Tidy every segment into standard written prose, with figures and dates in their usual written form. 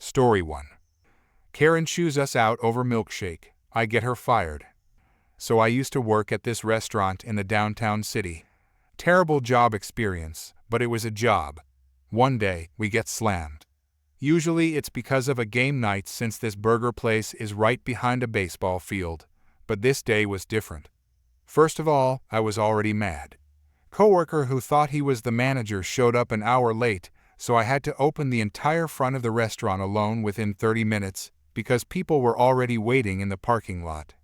Story 1. Karen chews us out over milkshake. I get her fired. So I used to work at this restaurant in the downtown city. Terrible job experience, but it was a job. One day, we get slammed. Usually it's because of a game night since this burger place is right behind a baseball field. But this day was different. First of all, I was already mad. Coworker who thought he was the manager showed up an hour late, so I had to open the entire front of the restaurant alone within 30 minutes because people were already waiting in the parking lot.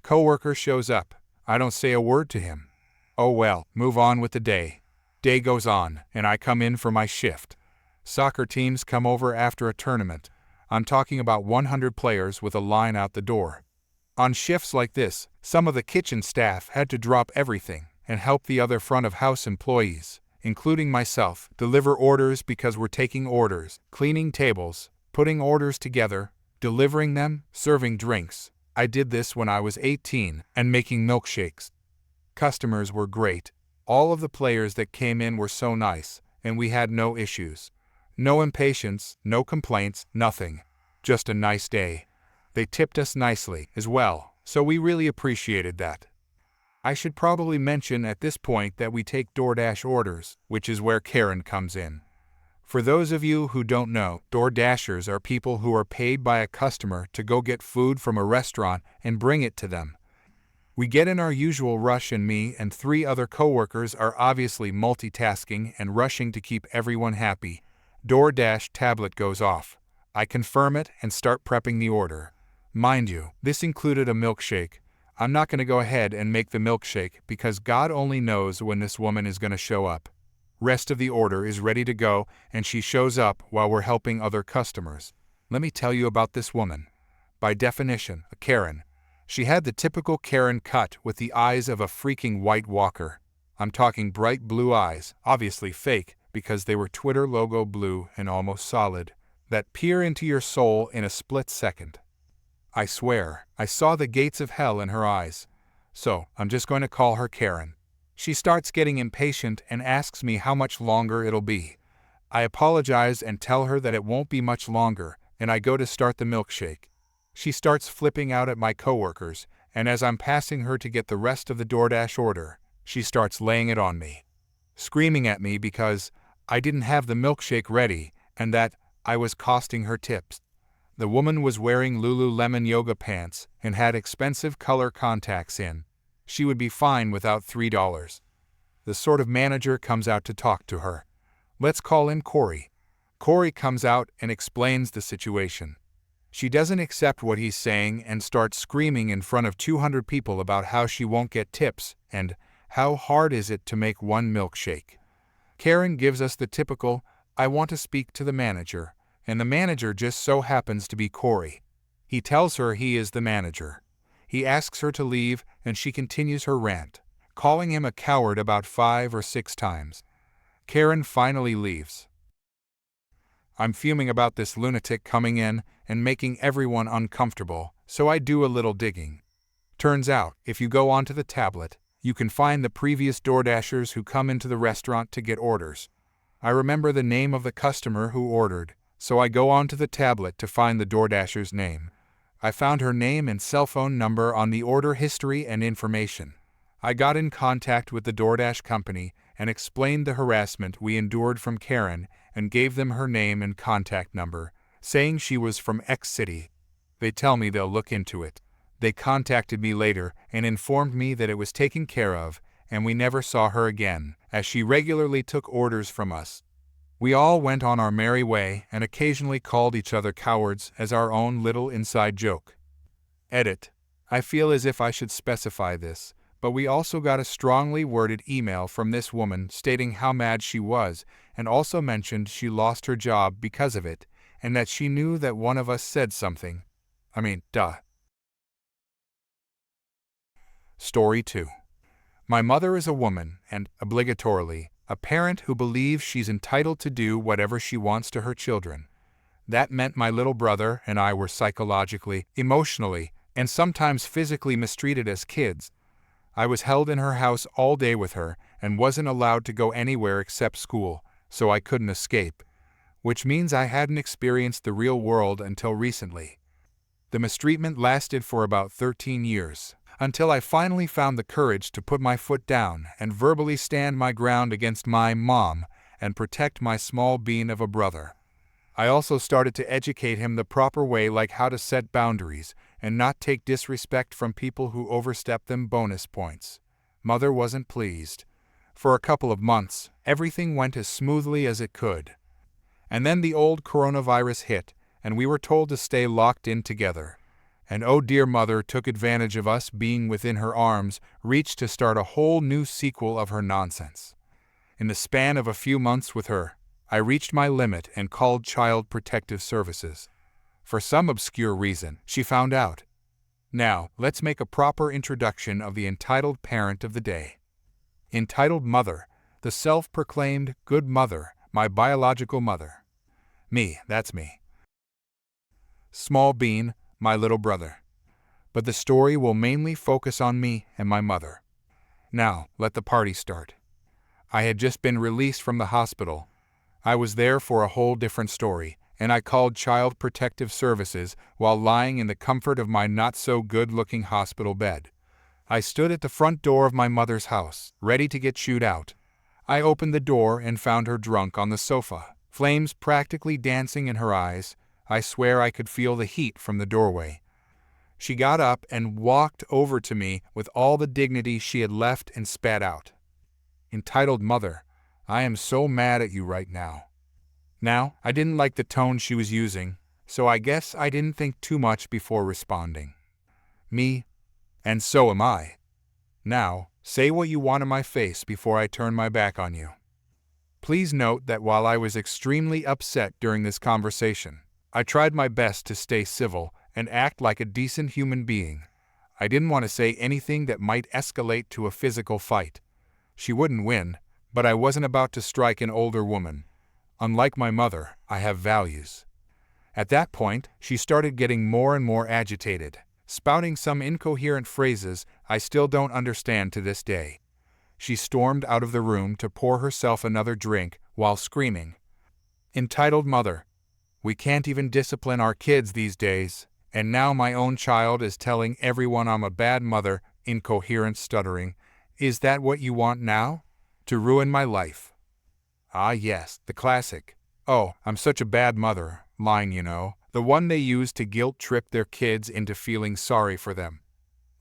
Coworker shows up. I don't say a word to him. Oh well, move on with the day. Day goes on, and I come in for my shift. Soccer teams come over after a tournament. I'm talking about 100 players with a line out the door. On shifts like this, some of the kitchen staff had to drop everything and help the other front of house employees, including myself, deliver orders because we're taking orders, cleaning tables, putting orders together, delivering them, serving drinks. I did this when I was 18 and making milkshakes. Customers were great. All of the players that came in were so nice, and we had no issues. No impatience, no complaints, nothing. Just a nice day. They tipped us nicely as well, so we really appreciated that. I should probably mention at this point that we take DoorDash orders, which is where Karen comes in. For those of you who don't know, DoorDashers are people who are paid by a customer to go get food from a restaurant and bring it to them. We get in our usual rush and me and 3 other coworkers are obviously multitasking and rushing to keep everyone happy. DoorDash tablet goes off. I confirm it and start prepping the order. Mind you, this included a milkshake. I'm not going to go ahead and make the milkshake because God only knows when this woman is going to show up. Rest of the order is ready to go and she shows up while we're helping other customers. Let me tell you about this woman. By definition, a Karen. She had the typical Karen cut with the eyes of a freaking White Walker. I'm talking bright blue eyes, obviously fake because they were Twitter logo blue and almost solid, that peer into your soul in a split second. I swear, I saw the gates of hell in her eyes. So, I'm just going to call her Karen. She starts getting impatient and asks me how much longer it'll be. I apologize and tell her that it won't be much longer, and I go to start the milkshake. She starts flipping out at my coworkers, and as I'm passing her to get the rest of the DoorDash order, she starts laying it on me. Screaming at me because I didn't have the milkshake ready and that I was costing her tips. The woman was wearing Lululemon yoga pants and had expensive color contacts in. She would be fine without $3. The sort of manager comes out to talk to her. Let's call him Corey. Corey comes out and explains the situation. She doesn't accept what he's saying and starts screaming in front of 200 people about how she won't get tips and how hard is it to make one milkshake. Karen gives us the typical, I want to speak to the manager, and the manager just so happens to be Corey. He tells her he is the manager. He asks her to leave and she continues her rant, calling him a coward about 5 or 6 times. Karen finally leaves. I'm fuming about this lunatic coming in and making everyone uncomfortable, so I do a little digging. Turns out, if you go onto the tablet, you can find the previous DoorDashers who come into the restaurant to get orders. I remember the name of the customer who ordered, so I go onto the tablet to find the DoorDasher's name. I found her name and cell phone number on the order history and information. I got in contact with the DoorDash company and explained the harassment we endured from Karen and gave them her name and contact number, saying she was from X city. They tell me they'll look into it. They contacted me later and informed me that it was taken care of, and we never saw her again, as she regularly took orders from us. We all went on our merry way and occasionally called each other cowards as our own little inside joke. Edit. I feel as if I should specify this, but we also got a strongly worded email from this woman stating how mad she was and also mentioned she lost her job because of it and that she knew that one of us said something. Duh. Story 2. My mother is a woman and, obligatorily, a parent who believes she's entitled to do whatever she wants to her children. That meant my little brother and I were psychologically, emotionally, and sometimes physically mistreated as kids. I was held in her house all day with her and wasn't allowed to go anywhere except school, so I couldn't escape. which means I hadn't experienced the real world until recently. The mistreatment lasted for about 13 years, until I finally found the courage to put my foot down and verbally stand my ground against my mom and protect my small bean of a brother. I also started to educate him the proper way, like how to set boundaries and not take disrespect from people who overstep them. Bonus points. Mother wasn't pleased. For a couple of months, everything went as smoothly as it could. And then the old coronavirus hit, and we were told to stay locked in together. And oh dear, Mother took advantage of us being within her arms, reached to start a whole new sequel of her nonsense. In the span of a few months with her, I reached my limit and called Child Protective Services. For some obscure reason, she found out. Now, let's make a proper introduction of the entitled parent of the day. Entitled Mother, the self-proclaimed good mother, my biological mother. Me, that's me. Small Bean, my little brother. But the story will mainly focus on me and my mother. Now, let the party start. I had just been released from the hospital. I was there for a whole different story, and I called Child Protective Services while lying in the comfort of my not-so-good-looking hospital bed. I stood at the front door of my mother's house, ready to get shooed out. I opened the door and found her drunk on the sofa, flames practically dancing in her eyes. I swear I could feel the heat from the doorway. She got up and walked over to me with all the dignity she had left and spat out. Entitled Mother, I am so mad at you right now. Now, I didn't like the tone she was using, so I guess I didn't think too much before responding. Me? And so am I. Now, say what you want to my face before I turn my back on you. Please note that while I was extremely upset during this conversation, I tried my best to stay civil and act like a decent human being. I didn't want to say anything that might escalate to a physical fight. She wouldn't win, but I wasn't about to strike an older woman. Unlike my mother, I have values. At that point, she started getting more and more agitated, spouting some incoherent phrases I still don't understand to this day. She stormed out of the room to pour herself another drink while screaming, "Entitled Mother, we can't even discipline our kids these days, and now my own child is telling everyone I'm a bad mother," incoherent stuttering. "Is that what you want now? To ruin my life?" Ah yes, the classic, "Oh, I'm such a bad mother," line, you know, the one they use to guilt-trip their kids into feeling sorry for them.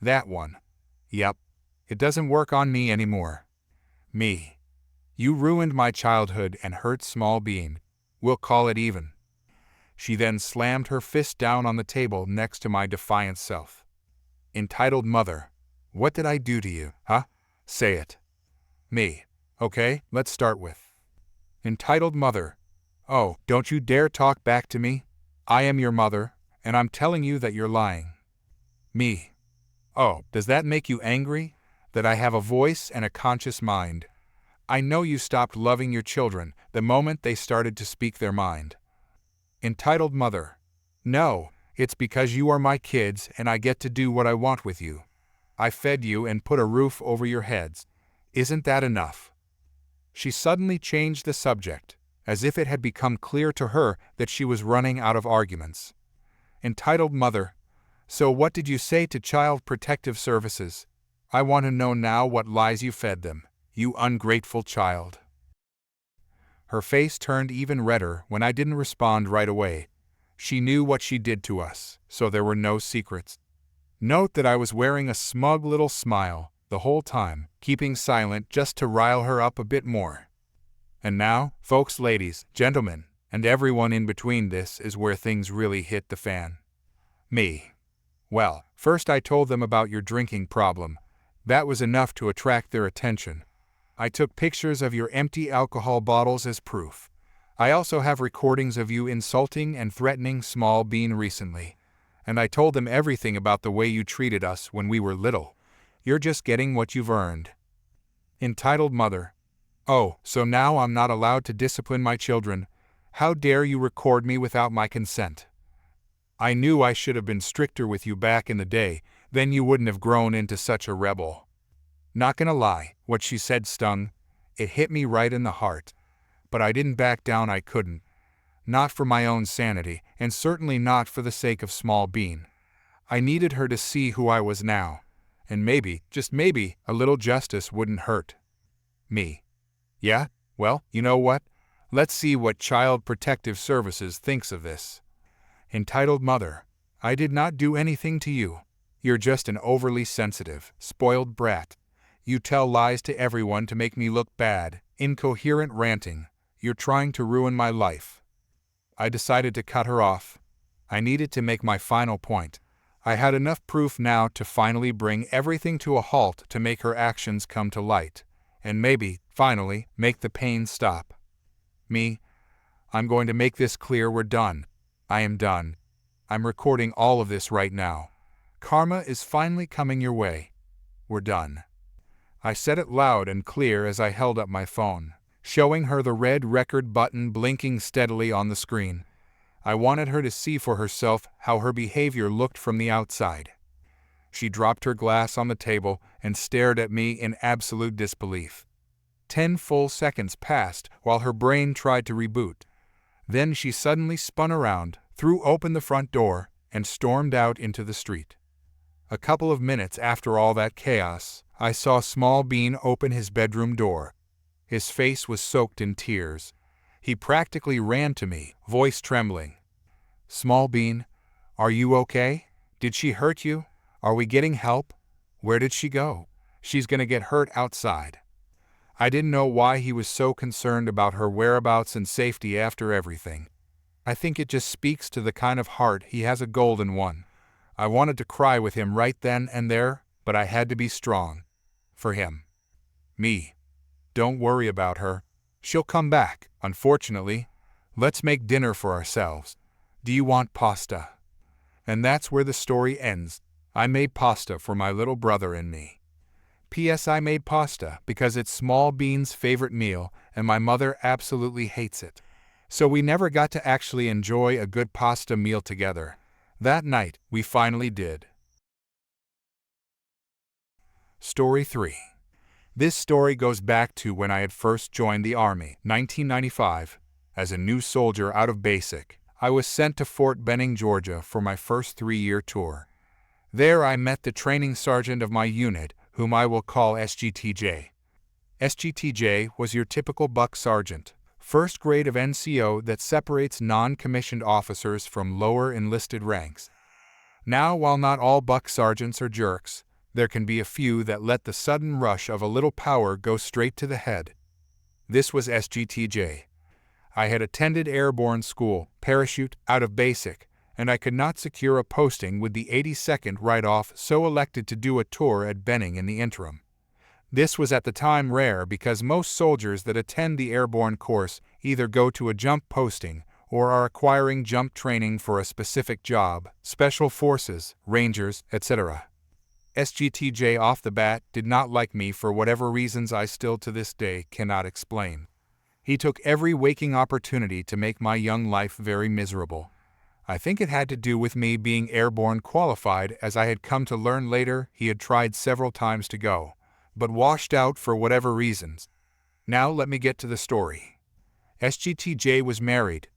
That one. Yep. It doesn't work on me anymore. Me. You ruined my childhood and hurt Small Bean. We'll call it even. She then slammed her fist down on the table next to my defiant self. Entitled Mother, what did I do to you, huh? Say it. Me. Okay, let's start with. Entitled Mother, oh, don't you dare talk back to me. I am your mother, and I'm telling you that you're lying. Me. Oh, does that make you angry? That I have a voice and a conscious mind? I know you stopped loving your children the moment they started to speak their mind. Entitled Mother, no, it's because you are my kids and I get to do what I want with you. I fed you and put a roof over your heads. Isn't that enough? She suddenly changed the subject, as if it had become clear to her that she was running out of arguments. Entitled Mother, so what did you say to Child Protective Services? I want to know now what lies you fed them, you ungrateful child. Her face turned even redder when I didn't respond right away. She knew what she did to us, so there were no secrets. Note that I was wearing a smug little smile the whole time, keeping silent just to rile her up a bit more. And now, folks, ladies, gentlemen, and everyone in between, this is where things really hit the fan. Me. Well, first I told them about your drinking problem. That was enough to attract their attention. I took pictures of your empty alcohol bottles as proof. I also have recordings of you insulting and threatening Small Bean recently. And I told them everything about the way you treated us when we were little. You're just getting what you've earned. Entitled Mother, oh, so now I'm not allowed to discipline my children. How dare you record me without my consent? I knew I should have been stricter with you back in the day, then you wouldn't have grown into such a rebel. Not gonna lie, what she said stung. It hit me right in the heart. But I didn't back down, I couldn't. not for my own sanity, and certainly not for the sake of Small Bean. I needed her to see who I was now, and maybe, just maybe, a little justice wouldn't hurt me. Yeah? Well, you know what? Let's see what Child Protective Services thinks of this. Entitled Mother, I did not do anything to you. You're just an overly sensitive, spoiled brat. You tell lies to everyone to make me look bad, incoherent ranting. You're trying to ruin my life. I decided to cut her off. I needed to make my final point. I had enough proof now to finally bring everything to a halt, to make her actions come to light, and maybe, finally, make the pain stop. I'm going to make this clear. We're done. I am done. I'm recording all of this right now. Karma is finally coming your way. We're done. I said it loud and clear as I held up my phone, showing her the red record button blinking steadily on the screen. I wanted her to see for herself how her behavior looked from the outside. She dropped her glass on the table and stared at me in absolute disbelief. 10 full seconds passed while her brain tried to reboot. Then she suddenly spun around, threw open the front door, and stormed out into the street. A couple of minutes after all that chaos, I saw Small Bean open his bedroom door. His face was soaked in tears. He practically ran to me, voice trembling. Small Bean, are you okay? Did she hurt you? Are we getting help? Where did she go? She's gonna get hurt outside. I didn't know why he was so concerned about her whereabouts and safety after everything. I think it just speaks to the kind of heart he has, a golden one. I wanted to cry with him right then and there, but I had to be strong. For him. Don't worry about her. She'll come back, unfortunately. Let's make dinner for ourselves. Do you want pasta? And that's where the story ends. I made pasta for my little brother and me. P.S. I made pasta because it's Small Bean's favorite meal and my mother absolutely hates it. So we never got to actually enjoy a good pasta meal together. That night, we finally did. Story 3. This story goes back to when I had first joined the Army, 1995. As a new soldier out of basic, I was sent to Fort Benning, Georgia for my first 3-year tour. There I met the training sergeant of my unit, whom I will call SGTJ. SGTJ was your typical buck sergeant, first grade of NCO that separates non-commissioned officers from lower enlisted ranks. Now, while not all buck sergeants are jerks, there can be a few that let the sudden rush of a little power go straight to the head. This was SGTJ. I had attended airborne school, parachute, out of basic, and I could not secure a posting with the 82nd right off, so elected to do a tour at Benning in the interim. This was at the time rare because most soldiers that attend the airborne course either go to a jump posting or are acquiring jump training for a specific job, special forces, rangers, etc. SGTJ off the bat did not like me for whatever reasons I still to this day cannot explain. He took every waking opportunity to make my young life very miserable. I think it had to do with me being airborne qualified, as I had come to learn later he had tried several times to go, but washed out for whatever reasons. Now let me get to the story. SGTJ was married.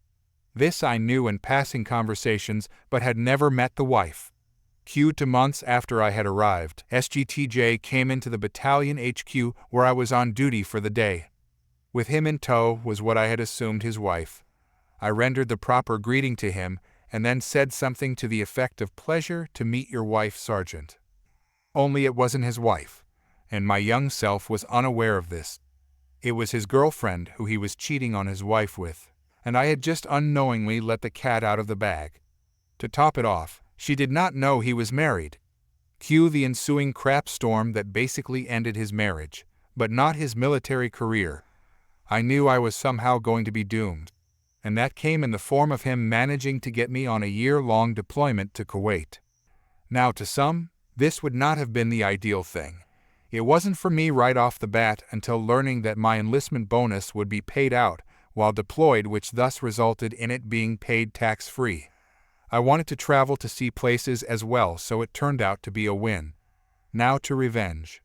This I knew in passing conversations, but had never met the wife. Q to months after I had arrived, SGTJ came into the battalion HQ where I was on duty for the day. With him in tow was what I had assumed his wife. I rendered the proper greeting to him and then said something to the effect of "Pleasure to meet your wife, Sergeant." Only it wasn't his wife, and my young self was unaware of this. It was his girlfriend who he was cheating on his wife with, and I had just unknowingly let the cat out of the bag. To top it off, she did not know he was married. Cue the ensuing crap storm that basically ended his marriage, but not his military career. I knew I was somehow going to be doomed, and that came in the form of him managing to get me on a year-long deployment to Kuwait. Now, to some, this would not have been the ideal thing. It wasn't for me right off the bat until learning that my enlistment bonus would be paid out while deployed, which thus resulted in it being paid tax-free. I wanted to travel to see places as well, so it turned out to be a win. Now to revenge.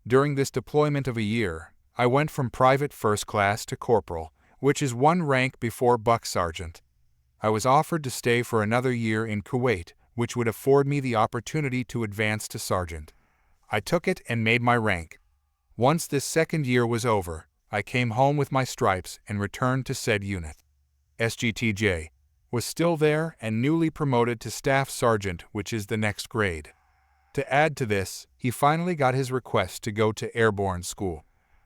During this deployment of a year, I went from private first class to corporal, which is one rank before buck sergeant. I was offered to stay for another year in Kuwait, which would afford me the opportunity to advance to sergeant. I took it and made my rank. Once this second year was over, I came home with my stripes and returned to said unit. SGTJ was still there and newly promoted to staff sergeant, which is the next grade. To add to this, he finally got his request to go to airborne school.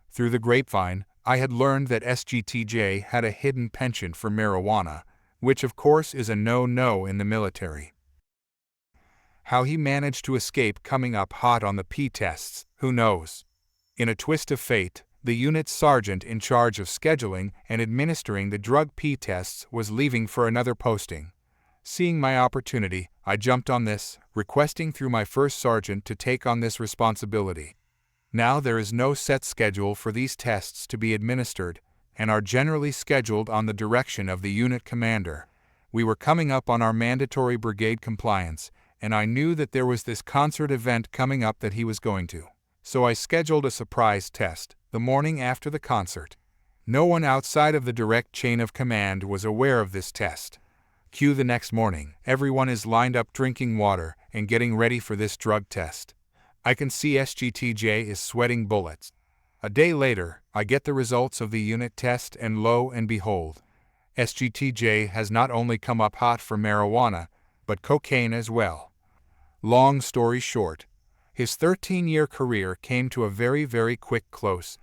Through the grapevine, I had learned that SGTJ had a hidden penchant for marijuana, which of course is a no-no in the military. How he managed to escape coming up hot on the P tests, who knows? In a twist of fate, the unit sergeant in charge of scheduling and administering the drug P tests was leaving for another posting. Seeing my opportunity, I jumped on this, requesting through my first sergeant to take on this responsibility. Now there is no set schedule for these tests to be administered, and are generally scheduled on the direction of the unit commander. We were coming up on our mandatory brigade compliance, and I knew that there was this concert event coming up that he was going to. So I scheduled a surprise test, the morning after the concert. No one outside of the direct chain of command was aware of this test. Cue the next morning, everyone is lined up drinking water and getting ready for this drug test. I can see SGTJ is sweating bullets. A day later, I get the results of the unit test and lo and behold, SGTJ has not only come up hot for marijuana, but cocaine as well. Long story short, his 13-year career came to a very quick close.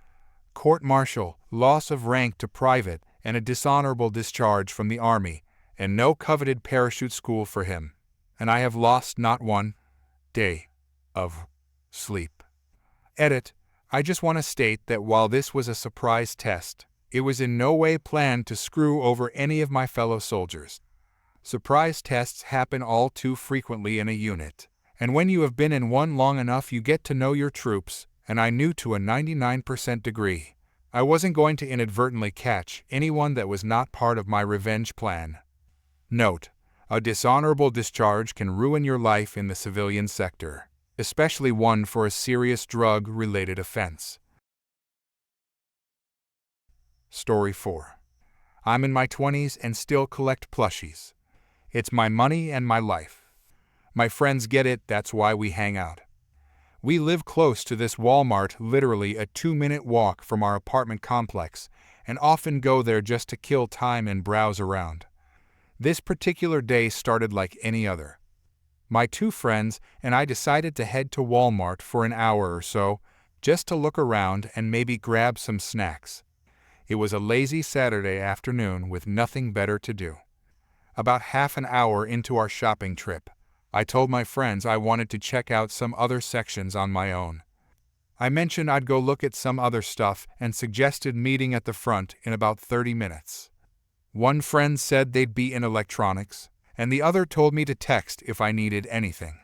Court-martial, loss of rank to private, and a dishonorable discharge from the Army, and no coveted parachute school for him. And I have lost not one day of sleep. Edit. I just want to state that while this was a surprise test, it was in no way planned to screw over any of my fellow soldiers. Surprise tests happen all too frequently in a unit, and when you have been in one long enough you get to know your troops, and I knew to a 99% degree. I wasn't going to inadvertently catch anyone that was not part of my revenge plan. Note: a dishonorable discharge can ruin your life in the civilian sector, especially one for a serious drug-related offense. Story 4. I'm in my 20s and still collect plushies. It's my money and my life. My friends get it, that's why we hang out. We live close to this Walmart, literally a 2-minute walk from our apartment complex, and often go there just to kill time and browse around. This particular day started like any other. My 2 friends and I decided to head to Walmart for an hour or so, just to look around and maybe grab some snacks. It was a lazy Saturday afternoon with nothing better to do. About half an hour into our shopping trip, I told my friends I wanted to check out some other sections on my own. I mentioned I'd go look at some other stuff and suggested meeting at the front in about 30 minutes. One friend said they'd be in electronics, and the other told me to text if I needed anything.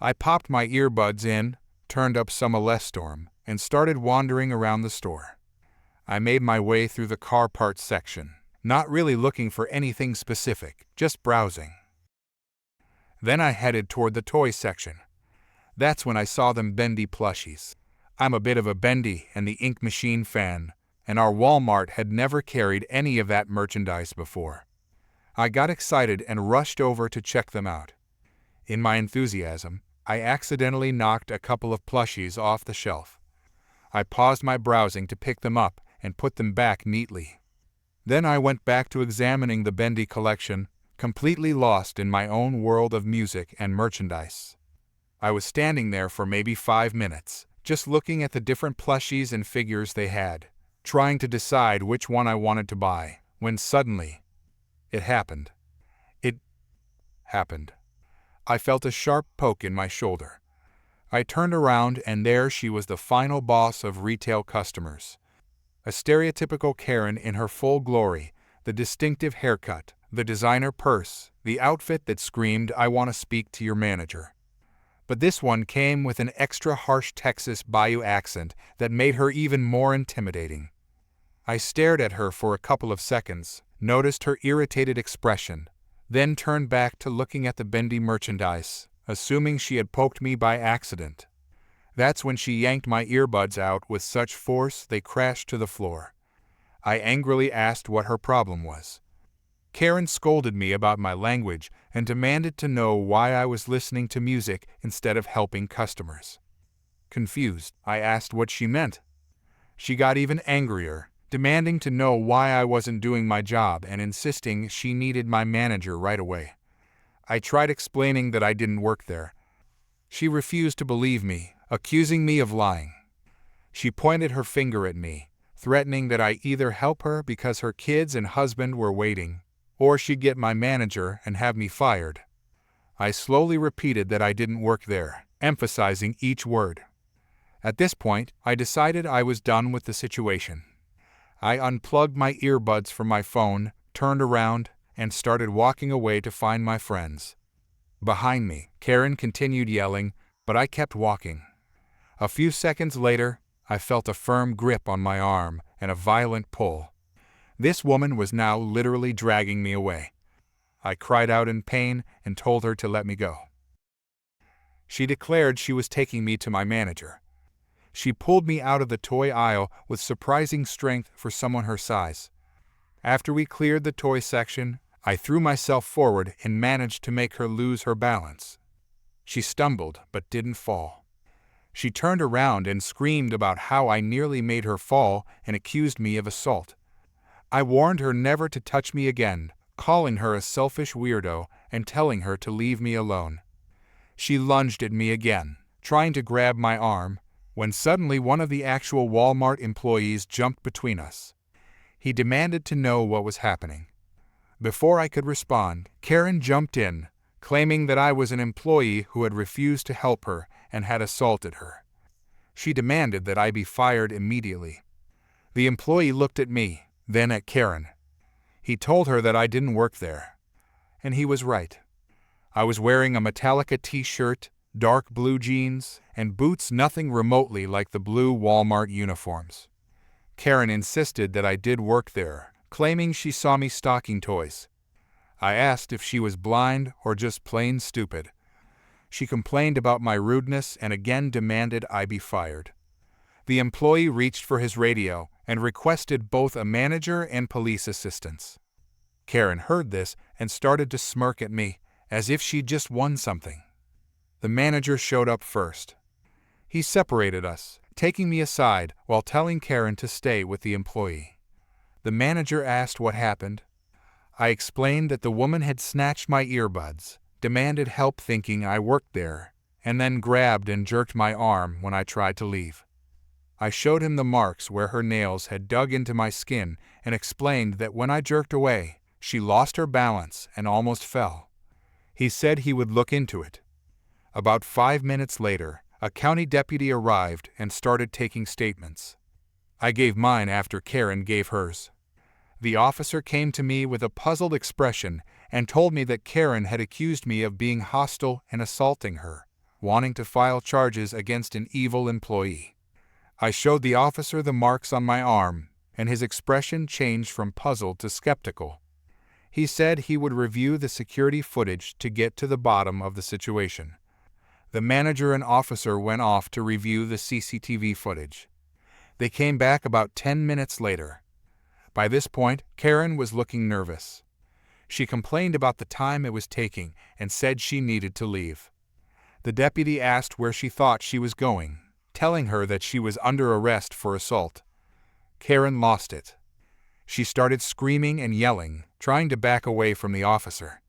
I popped my earbuds in, turned up some Storm, and started wandering around the store. I made my way through the car parts section, not really looking for anything specific, just browsing. Then I headed toward the toy section. That's when I saw them Bendy plushies. I'm a bit of a Bendy and the Ink Machine fan, and our Walmart had never carried any of that merchandise before. I got excited and rushed over to check them out. In my enthusiasm, I accidentally knocked a couple of plushies off the shelf. I paused my browsing to pick them up and put them back neatly. Then I went back to examining the Bendy collection, completely lost in my own world of music and merchandise. I was standing there for maybe 5 minutes, just looking at the different plushies and figures they had, trying to decide which one I wanted to buy, when suddenly, it happened. It happened. I felt a sharp poke in my shoulder. I turned around and there she was, the final boss of retail customers. A stereotypical Karen in her full glory, the distinctive haircut, the designer purse, the outfit that screamed, "I want to speak to your manager." But this one came with an extra harsh Texas Bayou accent that made her even more intimidating. I stared at her for a couple of seconds, noticed her irritated expression, then turned back to looking at the Bendy merchandise, assuming she had poked me by accident. That's when she yanked my earbuds out with such force they crashed to the floor. I angrily asked what her problem was. Karen scolded me about my language and demanded to know why I was listening to music instead of helping customers. Confused, I asked what she meant. She got even angrier, demanding to know why I wasn't doing my job and insisting she needed my manager right away. I tried explaining that I didn't work there. She refused to believe me, accusing me of lying. She pointed her finger at me, threatening that I either help her because her kids and husband were waiting, or she'd get my manager and have me fired. I slowly repeated that I didn't work there, emphasizing each word. At this point, I decided I was done with the situation. I unplugged my earbuds from my phone, turned around, and started walking away to find my friends. Behind me, Karen continued yelling, but I kept walking. A few seconds later, I felt a firm grip on my arm and a violent pull. This woman was now literally dragging me away. I cried out in pain and told her to let me go. She declared she was taking me to my manager. She pulled me out of the toy aisle with surprising strength for someone her size. After we cleared the toy section, I threw myself forward and managed to make her lose her balance. She stumbled but didn't fall. She turned around and screamed about how I nearly made her fall and accused me of assault. I warned her never to touch me again, calling her a selfish weirdo and telling her to leave me alone. She lunged at me again, trying to grab my arm, when suddenly one of the actual Walmart employees jumped between us. He demanded to know what was happening. Before I could respond, Karen jumped in, claiming that I was an employee who had refused to help her and had assaulted her. She demanded that I be fired immediately. The employee looked at me, then at Karen. He told her that I didn't work there. And he was right. I was wearing a Metallica t-shirt, dark blue jeans, and boots nothing remotely like the blue Walmart uniforms. Karen insisted that I did work there, claiming she saw me stocking toys. I asked if she was blind or just plain stupid. She complained about my rudeness and again demanded I be fired. The employee reached for his radio and requested both a manager and police assistance. Karen heard this and started to smirk at me, as if she'd just won something. The manager showed up first. He separated us, taking me aside while telling Karen to stay with the employee. The manager asked what happened. I explained that the woman had snatched my earbuds, demanded help thinking I worked there, and then grabbed and jerked my arm when I tried to leave. I showed him the marks where her nails had dug into my skin and explained that when I jerked away, she lost her balance and almost fell. He said he would look into it. About 5 minutes later, a county deputy arrived and started taking statements. I gave mine after Karen gave hers. The officer came to me with a puzzled expression and told me that Karen had accused me of being hostile and assaulting her, wanting to file charges against an evil employee. I showed the officer the marks on my arm, and his expression changed from puzzled to skeptical. He said he would review the security footage to get to the bottom of the situation. The manager and officer went off to review the CCTV footage. They came back about 10 minutes later. By this point, Karen was looking nervous. She complained about the time it was taking and said she needed to leave. The deputy asked where she thought she was going, telling her that she was under arrest for assault. Karen lost it. She started screaming and yelling, trying to back away from the officer.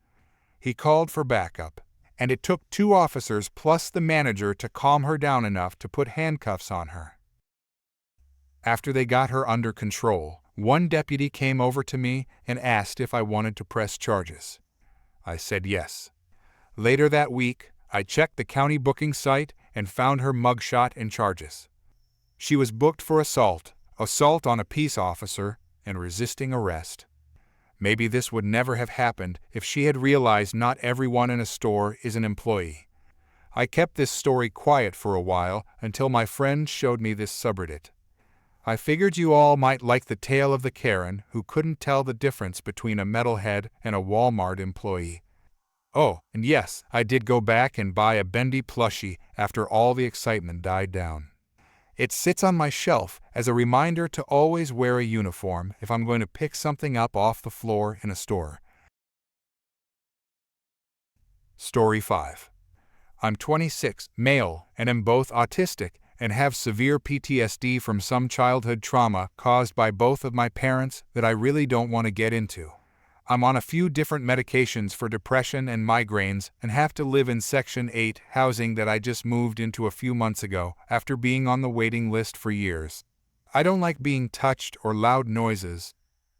He called for backup, and it took 2 officers plus the manager to calm her down enough to put handcuffs on her. After they got her under control, one deputy came over to me and asked if I wanted to press charges. I said yes. Later that week, I checked the county booking site and found her mugshot and charges. She was booked for assault on a peace officer, and resisting arrest. Maybe this would never have happened if she had realized not everyone in a store is an employee. I kept this story quiet for a while until my friend showed me this subreddit. I figured you all might like the tale of the Karen who couldn't tell the difference between a metalhead and a Walmart employee. Oh, and yes, I did go back and buy a Bendy plushie after all the excitement died down. It sits on my shelf as a reminder to always wear a uniform if I'm going to pick something up off the floor in a store. Story 5. I'm 26, male, and am both autistic and have severe PTSD from some childhood trauma caused by both of my parents that I really don't want to get into. I'm on a few different medications for depression and migraines and have to live in Section 8 housing that I just moved into a few months ago after being on the waiting list for years. I don't like being touched or loud noises,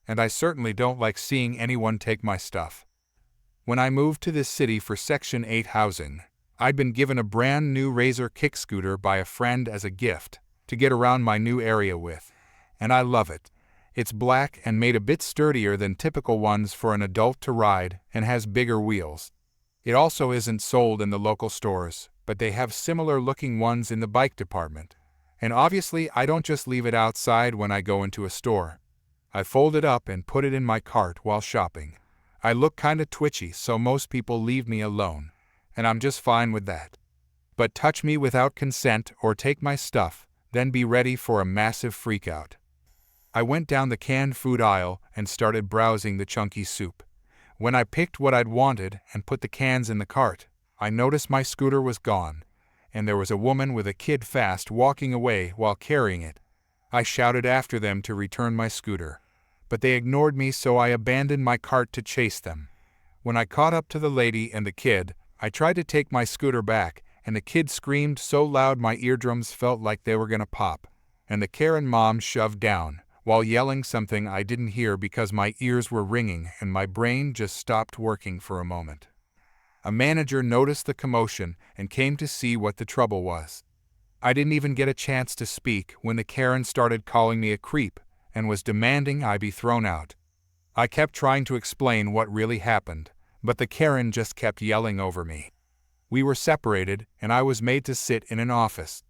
and I certainly don't like seeing anyone take my stuff. When I moved to this city for Section 8 housing, I'd been given a brand new Razor kick scooter by a friend as a gift to get around my new area with, and I love it. It's black and made a bit sturdier than typical ones for an adult to ride and has bigger wheels. It also isn't sold in the local stores, but they have similar looking ones in the bike department. And obviously I don't just leave it outside when I go into a store. I fold it up and put it in my cart while shopping. I look kinda twitchy, so most people leave me alone, and I'm just fine with that. But touch me without consent or take my stuff, then be ready for a massive freakout. I went down the canned food aisle and started browsing the chunky soup. When I picked what I'd wanted and put the cans in the cart, I noticed my scooter was gone, and there was a woman with a kid fast walking away while carrying it. I shouted after them to return my scooter, but they ignored me, so I abandoned my cart to chase them. When I caught up to the lady and the kid, I tried to take my scooter back, and the kid screamed so loud my eardrums felt like they were gonna pop, and the Karen mom shoved down, while yelling something I didn't hear because my ears were ringing and my brain just stopped working for a moment. A manager noticed the commotion and came to see what the trouble was. I didn't even get a chance to speak when the Karen started calling me a creep and was demanding I be thrown out. I kept trying to explain what really happened, but the Karen just kept yelling over me. We were separated and I was made to sit in an office.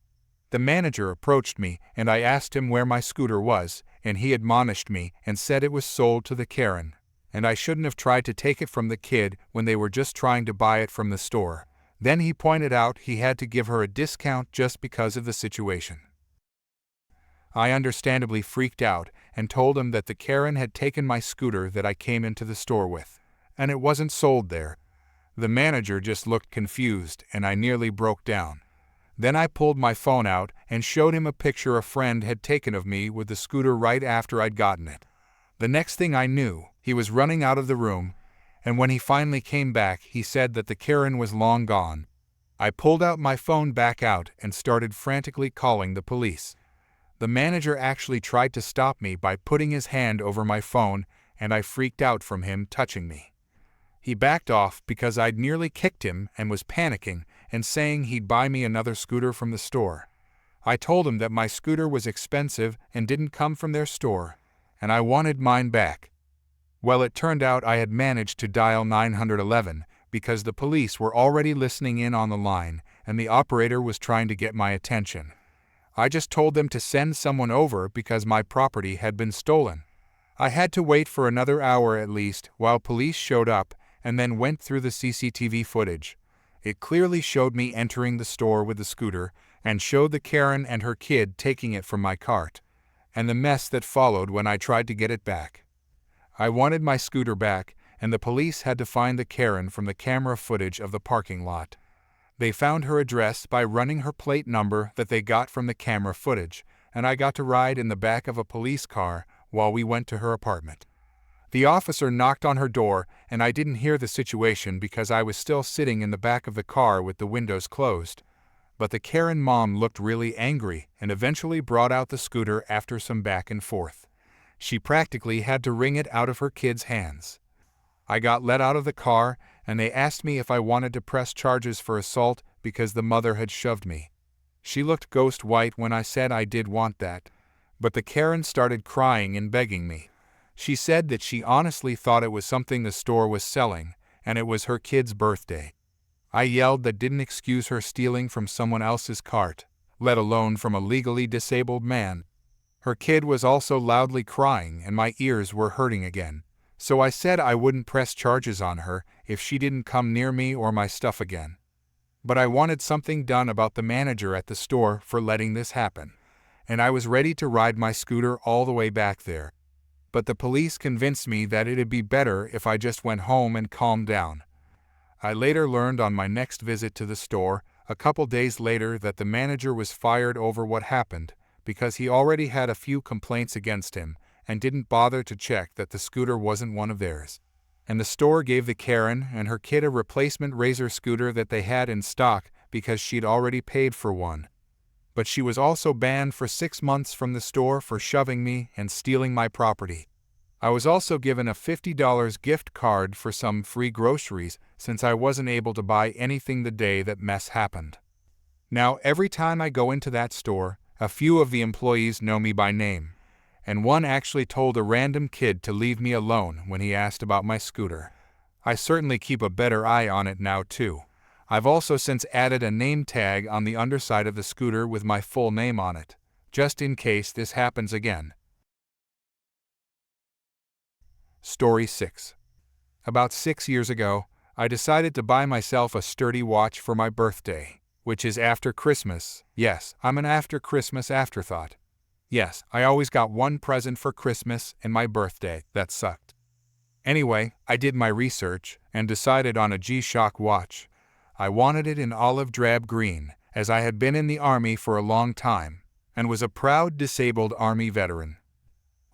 The manager approached me and I asked him where my scooter was, and he admonished me and said it was sold to the Karen, and I shouldn't have tried to take it from the kid when they were just trying to buy it from the store. Then he pointed out he had to give her a discount just because of the situation. I understandably freaked out and told him that the Karen had taken my scooter that I came into the store with, and it wasn't sold there. The manager just looked confused and I nearly broke down. Then I pulled my phone out and showed him a picture a friend had taken of me with the scooter right after I'd gotten it. The next thing I knew, he was running out of the room, and when he finally came back, he said that the Karen was long gone. I pulled out my phone back out and started frantically calling the police. The manager actually tried to stop me by putting his hand over my phone, and I freaked out from him touching me. He backed off because I'd nearly kicked him and was panicking and saying he'd buy me another scooter from the store. I told him that my scooter was expensive and didn't come from their store, and I wanted mine back. Well, it turned out I had managed to dial 911 because the police were already listening in on the line and the operator was trying to get my attention. I just told them to send someone over because my property had been stolen. I had to wait for another hour at least while police showed up and then went through the CCTV footage. It clearly showed me entering the store with the scooter and showed the Karen and her kid taking it from my cart, and the mess that followed when I tried to get it back. I wanted my scooter back, and the police had to find the Karen from the camera footage of the parking lot. They found her address by running her plate number that they got from the camera footage, and I got to ride in the back of a police car while we went to her apartment. The officer knocked on her door, and I didn't hear the situation because I was still sitting in the back of the car with the windows closed. But the Karen mom looked really angry and eventually brought out the scooter after some back and forth. She practically had to wring it out of her kid's hands. I got let out of the car, and they asked me if I wanted to press charges for assault because the mother had shoved me. She looked ghost white when I said I did want that, but the Karen started crying and begging me. She said that she honestly thought it was something the store was selling, and it was her kid's birthday. I yelled that didn't excuse her stealing from someone else's cart, let alone from a legally disabled man. Her kid was also loudly crying and my ears were hurting again, so I said I wouldn't press charges on her if she didn't come near me or my stuff again. But I wanted something done about the manager at the store for letting this happen. and I was ready to ride my scooter all the way back there. But the police convinced me that it'd be better if I just went home and calmed down. I later learned on my next visit to the store, a couple days later, that the manager was fired over what happened because he already had a few complaints against him and didn't bother to check that the scooter wasn't one of theirs. And the store gave the Karen and her kid a replacement Razor scooter that they had in stock because she'd already paid for one. But she was also banned for 6 months from the store for shoving me and stealing my property. I was also given a $50 gift card for some free groceries since I wasn't able to buy anything the day that mess happened. Now, every time I go into that store, a few of the employees know me by name, and one actually told a random kid to leave me alone when he asked about my scooter. I certainly keep a better eye on it now too. I've also since added a name tag on the underside of the scooter with my full name on it, just in case this happens again. Story 6. About 6 years ago, I decided to buy myself a sturdy watch for my birthday, which is after Christmas. Yes, I'm an after Christmas afterthought. Yes, I always got one present for Christmas and my birthday. That sucked. Anyway, I did my research and decided on a G-Shock watch. I wanted it in olive drab green, as I had been in the Army for a long time and was a proud disabled Army veteran.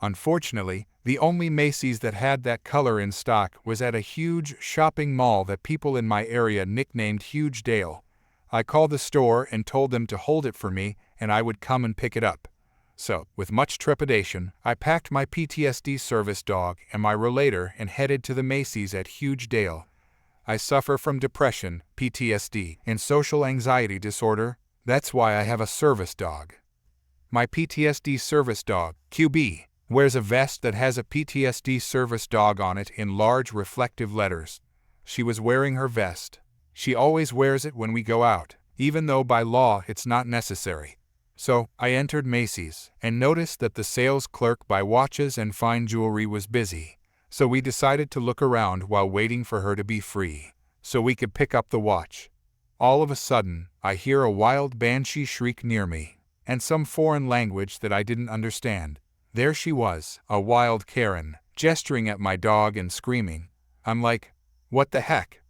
Unfortunately, the only Macy's that had that color in stock was at a huge shopping mall that people in my area nicknamed Huge Dale. I called the store and told them to hold it for me and I would come and pick it up. So, with much trepidation, I packed my PTSD service dog and my relator and headed to the Macy's at Huge Dale. I suffer from depression, PTSD, and social anxiety disorder. That's why I have a service dog. My PTSD service dog, QB, wears a vest that has a PTSD service dog on it in large reflective letters. She was wearing her vest. She always wears it when we go out, even though by law it's not necessary. So, I entered Macy's and noticed that the sales clerk by watches and fine jewelry was busy. So we decided to look around while waiting for her to be free, so we could pick up the watch. All of a sudden, I hear a wild banshee shriek near me, and some foreign language that I didn't understand. There she was, a wild Karen, gesturing at my dog and screaming. I'm like, what the heck?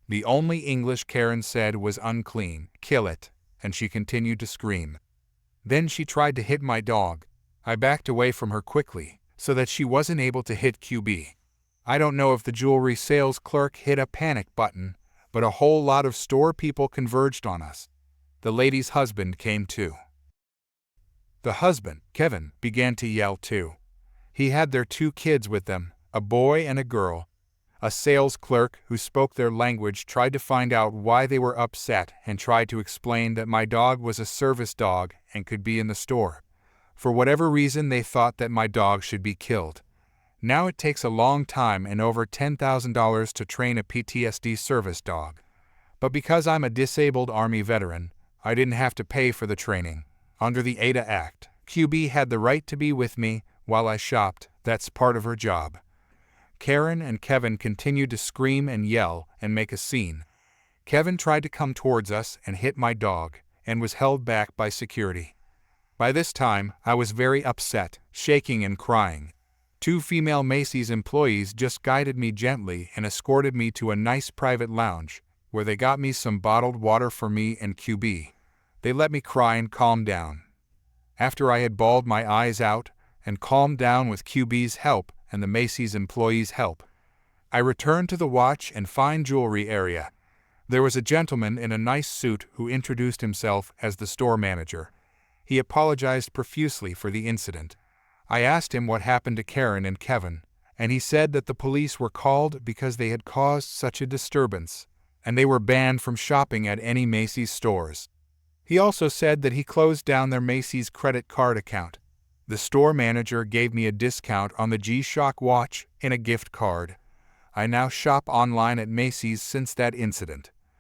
The only English Karen said was unclean, kill it, and she continued to scream. Then she tried to hit my dog. I backed away from her quickly, so that she wasn't able to hit QB. I don't know if the jewelry sales clerk hit a panic button, but a whole lot of store people converged on us. The lady's husband came too. The husband, Kevin, began to yell too. He had their 2 kids with them, a boy and a girl. A sales clerk who spoke their language tried to find out why they were upset and tried to explain that my dog was a service dog and could be in the store. For whatever reason, they thought that my dog should be killed. Now it takes a long time and over $10,000 to train a PTSD service dog. But because I'm a disabled Army veteran, I didn't have to pay for the training. Under the ADA Act, QB had the right to be with me while I shopped. That's part of her job. Karen and Kevin continued to scream and yell and make a scene. Kevin tried to come towards us and hit my dog and was held back by security. By this time, I was very upset, shaking and crying. 2 female Macy's employees just guided me gently and escorted me to a nice private lounge, where they got me some bottled water for me and QB. They let me cry and calm down. After I had bawled my eyes out and calmed down with QB's help and the Macy's employees' help, I returned to the watch and fine jewelry area. There was a gentleman in a nice suit who introduced himself as the store manager. He apologized profusely for the incident. I asked him what happened to Karen and Kevin, and he said that the police were called because they had caused such a disturbance, and they were banned from shopping at any Macy's stores. He also said that he closed down their Macy's credit card account. The store manager gave me a discount on the G-Shock watch and a gift card. I now shop online at Macy's since that incident.